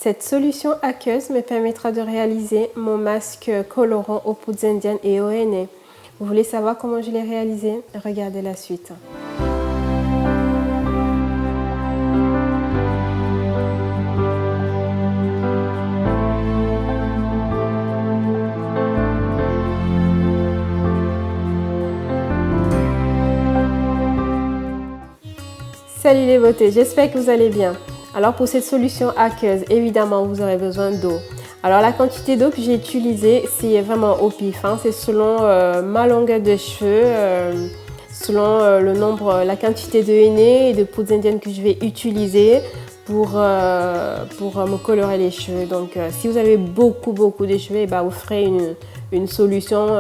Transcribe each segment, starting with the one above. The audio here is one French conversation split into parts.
Cette solution aqueuse me permettra de réaliser mon masque colorant aux poudres indiennes et au henné. Vous voulez savoir comment je l'ai réalisé? Regardez la suite. Salut les beautés, j'espère que vous allez bien. Alors pour cette solution aqueuse, évidemment vous aurez besoin d'eau. Alors la quantité d'eau que j'ai utilisée, c'est vraiment au pif, hein. C'est selon ma longueur de cheveux, selon le nombre, la quantité de henné et de poudre indienne que je vais utiliser pour me colorer les cheveux. Donc si vous avez beaucoup de cheveux, vous ferez une solution...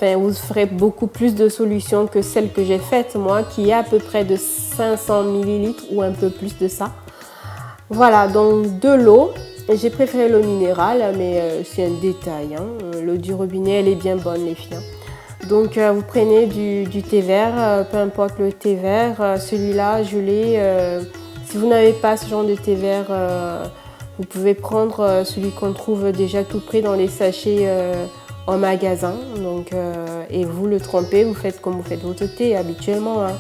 vous ferez beaucoup plus de solutions que celle que j'ai faite moi, qui est à peu près de 500 ml ou un peu plus de ça. Voilà, donc de l'eau. J'ai préféré l'eau minérale, mais c'est un détail, hein. L'eau du robinet, elle est bien bonne les filles. Donc vous prenez du thé vert, peu importe le thé vert. Celui-là, je l'ai... si vous n'avez pas ce genre de thé vert, vous pouvez prendre celui qu'on trouve déjà tout prêt dans les sachets en magasin, donc, et vous le trempez, vous faites comme vous faites votre thé habituellement, hein.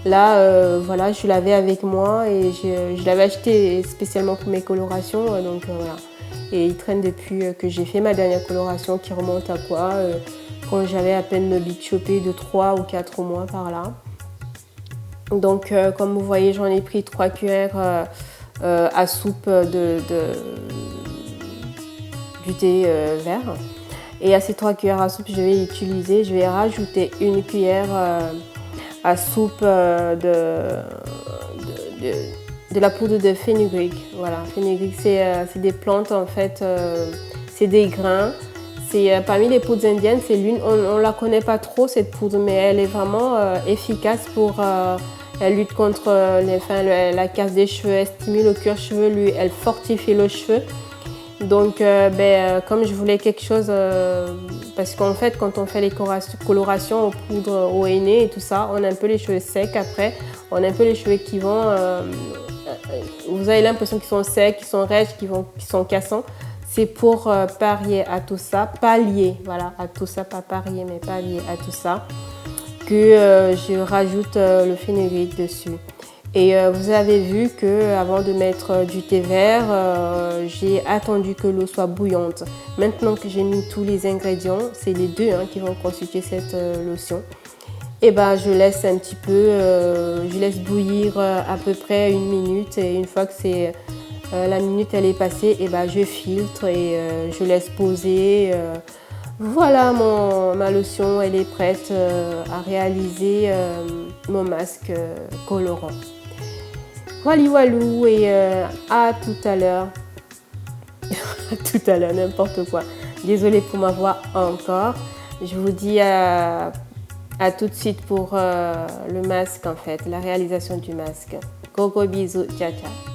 Là, voilà, je l'avais avec moi et je l'avais acheté spécialement pour mes colorations, donc voilà. Et il traîne depuis que j'ai fait ma dernière coloration qui remonte à quoi, quand j'avais à peine bichopé de 3 ou 4 mois par là. Donc comme vous voyez, j'en ai pris 3 cuillères à soupe du thé vert. Et à ces 3 cuillères à soupe, je vais rajouter une cuillère à soupe de la poudre de fenugrec. Voilà, fenugrec, c'est des plantes en fait, c'est des grains. C'est parmi les poudres indiennes, c'est l'une, on la connaît pas trop cette poudre, mais elle est vraiment efficace pour, elle lutte contre la casse des cheveux, elle stimule le cuir chevelu, elle fortifie le cheveu. Donc, comme je voulais quelque chose, parce qu'en fait, quand on fait les colorations aux poudres, au henné et tout ça, on a un peu les cheveux secs après. On a un peu les cheveux qui vont... vous avez l'impression qu'ils sont secs, qu'ils sont raides, qu'ils sont cassants. C'est pour pallier à tout ça, voilà, à tout ça, pas parier, mais pallier à tout ça, que je rajoute le fenugrec dessus. Et vous avez vu que avant de mettre du thé vert, j'ai attendu que l'eau soit bouillante. Maintenant que j'ai mis tous les ingrédients, c'est les deux qui vont constituer cette lotion. Et je laisse un petit peu, je laisse bouillir à peu près 1 minute. Et une fois que la minute elle est passée, je filtre et je laisse poser. Voilà, ma lotion, elle est prête à réaliser mon masque colorant. Walou et à tout à l'heure. À tout à l'heure, n'importe quoi. Désolée pour ma voix encore. Je vous dis à tout de suite pour le masque en fait, la réalisation du masque. Gros bisous, ciao ciao.